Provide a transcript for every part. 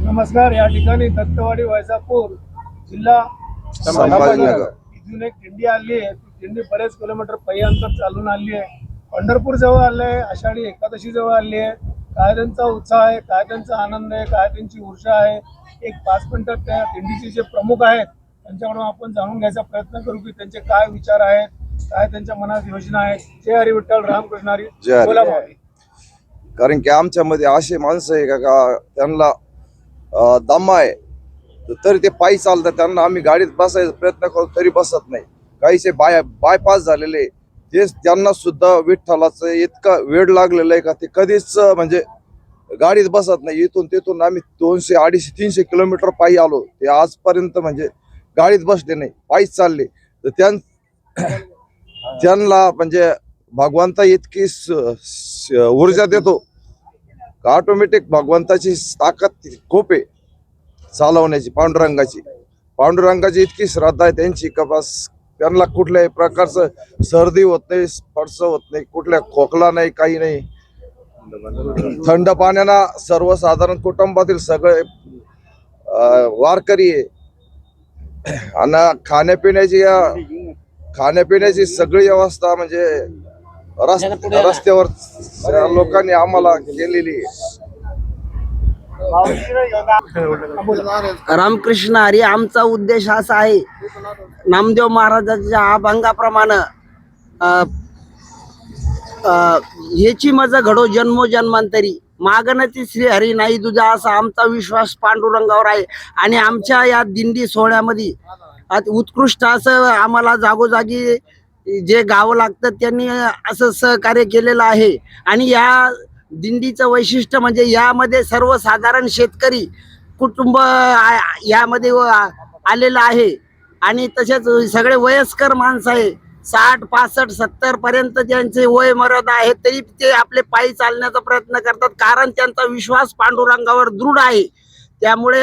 नमस्कार. या ठिकाणी दत्तवाडी वैजापूर जिल्हा संभाजीनगर इथून एक दिंडी आली आहे. ती दिंडी बरेच किलोमीटर पायी अंतर चालून आली आहे. पंढरपूर जवळ आले आहे, आषाढी एकादशी जवळ आली आहे. काय त्यांचा उत्साह आहे, काय त्यांचा आनंद आहे, काय त्यांची ऊर्जा आहे. एक 5 मिनिटं त्या दिंडीचे जे प्रमुख आहेत त्यांच्याकडून आपण जाणून घ्यायचा प्रयत्न करू की त्यांचे काय विचार आहेत, काय त्यांच्या मनात योजना आहेत. जय हरी विठ्ठल, रामकृष्ण हरी. बोला माऊली. कारण की आमच्यामध्ये असे माणसं आहे का त्यांना दम आहे तरी ते पायी चालतात. त्यांना आम्ही गाडीत बसायचा प्रयत्न करतो तरी बसत नाही. काहीचे बायपास झालेले ते त्यांना सुद्धा विठ्ठलाचं इतका वेळ लागलेला आहे का ते कधीच म्हणजे गाडीत बसत नाही. इथून तिथून आम्ही 200, 250, 300 किलोमीटर पायी आलो. ते आजपर्यंत म्हणजे गाडीत बसले नाही, पायीच चालले. तर त्यांना म्हणजे भगवंता इतकी ऊर्जा देतो का ऑटोमॅटिक भगवंताची ताकद खूप आहे चालवण्याची. पांडुरंगाची इतकी श्रद्धा आहे त्यांची का बस त्यांना कुठल्याही प्रकारचं सर्दी होत नाही, स्पर्श होत नाही, कुठल्या खोकला नाही, काही नाही. थंड पाण्याला सर्वसाधारण कुटुंबातील सगळे वारकरी आहे. आणि खाण्यापिण्याची सगळी व्यवस्था म्हणजे रस्त्यावर लोकांनी आम्हाला केलेली आहे. रामकृष्ण हरी. आमचा उद्देश असा आहे, नामदेव महाराजांच्या अभंगाप्रमाणे ह्याची मजा घडो जन्मोजन्मांतरी, मागणती श्री हरी नाही तुझा, असा आमचा विश्वास पांडुरंगावर आहे. आणि आमच्या या दिंडी सोहळ्यामध्ये उत्कृष्ट असं आम्हाला जागोजागी जे गावं लागतं त्यांनी असं सहकार्य केलेलं आहे. आणि या दिंडीचं वैशिष्ट्य म्हणजे यामध्ये सर्वसाधारण शेतकरी कुटुंब यामध्ये आलेलं आहे. आणि तसेच सगळे वयस्कर माणसं आहे, 60, 65, 70 पर्यंत ज्यांचे वय मर्यादा आहे तरी ते आपले पायी चालण्याचा प्रयत्न करतात, कारण त्यांचा विश्वास पांडुरंगावर दृढ आहे. त्यामुळे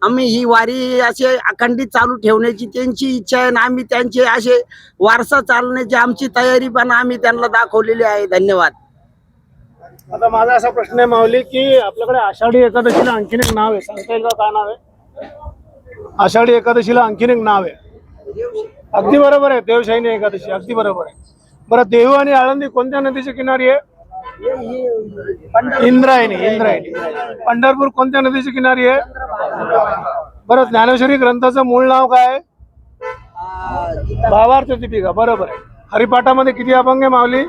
आम्ही ही वारी असे अखंडित चालू ठेवण्याची त्यांची इच्छा आहे आणि आम्ही त्यांचे असे वारसा चालण्याची आमची तयारी पण आम्ही त्यांना दाखवलेली आहे. धन्यवाद. आता माझा असा प्रश्न आहे माऊली की आपल्याकडे आषाढी एकादशीला आणखीन एक नाव आहे, सांगता येईल का काय नाव आहे? आषाढी एकादशीला आणखीन एक नाव आहे. अगदी बरोबर आहे, देवशाहीने एकादशी. अगदी बरोबर आहे. बरं, देहू आणि आळंदी कोणत्या नदीच्या किनारी आहे? इंद्रायणी. पंढरपूर कोणत्या नदीच्या किनारी आहे? बरं, ज्ञानेश्वरी ग्रंथाचं मूळ नाव काय आहे? भावार्थ दीपिका. बरोबर आहे. हरिपाठामध्ये किती अभंग आहे माऊली?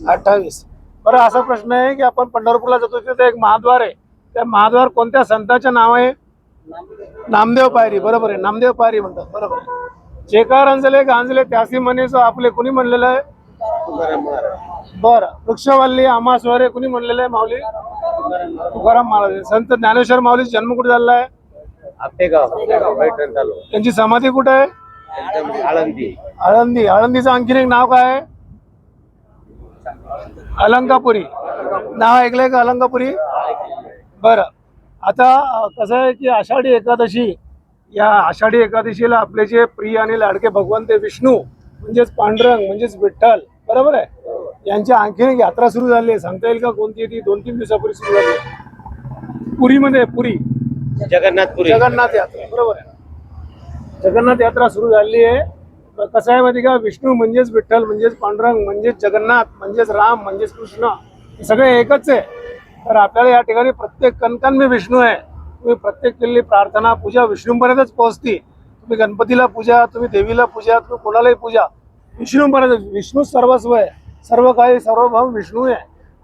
28. बरं, असा प्रश्न आहे की आपण पंढरपूरला जातो तिथे एक महाद्वार आहे, त्या महाद्वार कोणत्या संतांच्या नाव आहे? नामदेव पायरी. बरोबर आहे, नामदेव पायरी म्हणतात. बरोबर आहे. जे का रंजले गांजले त्यासी म्हणेचं आपले कुणी म्हणलेलं आहे? बरं, वृक्षवल्ली आमास्वरे कुणी म्हणलेलं आहे माऊली? तुकाराम महाराज. संत ज्ञानेश्वर माऊलीचा जन्म कुठे झाला आहे? त्यांची समाधी कुठे आहे? आळंदी. आळंदीचं आणखीन एक नाव काय आहे? अलंकापुरी. नाव ऐकलंय का अलंकापुरी? बरं, आता कसं आहे की आषाढी एकादशी, या आषाढी एकादशीला आपले जे प्रिय आणि लाडके भगवान ते विष्णू म्हणजेच पांडुरंग म्हणजेच विठ्ठल, बरोबर आहे, यांची आणखीन एक यात्रा सुरू झाली आहे. सांगता येईल का कोणती? ती 2-3 दिवसापूर्वी सुरू झाली पुरीमध्ये. जगन्नाथ यात्रा. बरोबर आहे, जगन्नाथ यात्रा सुरू झाली आहे. कसं आहे माहिती का, विष्णू म्हणजेच विठ्ठल म्हणजेच पांडुरंग म्हणजेच जगन्नाथ म्हणजेच राम म्हणजेच कृष्ण, हे सगळे एकच आहे. तर आपल्याला या ठिकाणी प्रत्येक कणकण मी विष्णू आहे. तुम्ही प्रत्येक केलेली प्रार्थना पूजा विष्णूपर्यंतच पोहोचते. तुम्ही गणपतीला पूजा, तुम्ही देवीला पूजा, तुम्ही कोणालाही पूजा, विष्णूपर्यंत. विष्णू सर्वस्व आहे, सर्व काही सर्वभौम विष्णू आहे.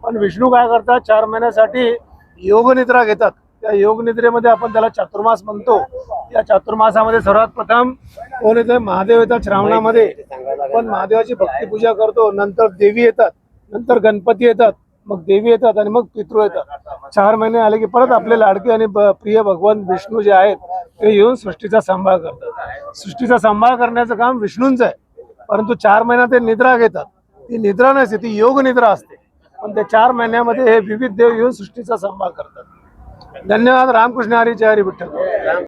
पण विष्णू काय करतात, 4 महिन्यासाठी योगनिद्रा घेतात. त्या योगनिद्रेमध्ये आपण त्याला चातुर्मास म्हणतो. या चातुर्मासामध्ये सर्वात प्रथम कोण येतं? महादेव येतात श्रावणामध्ये. आपण महादेवाची भक्ती पूजा करतो. नंतर देवी येतात, नंतर गणपती येतात, मग देवी येतात आणि मग पितृ येतात. 4 महिने आले की परत आपले लाडके आणि प्रिय भगवान विष्णू जे आहेत ते येऊन सृष्टीचा सांभाळ करतात. सृष्टीचा सांभाळ करण्याचं काम विष्णूंचं आहे. परंतु 4 महिना ते निद्रा घेतात. ती निद्रा नसते, ती योग निद्रा असते. पण त्या 4 महिन्यामध्ये हे विविध देव येऊन सृष्टीचा सांभाळ करतात. धन्यवाद. रामकृष्ण हरी. जय हरी विठ्ठल.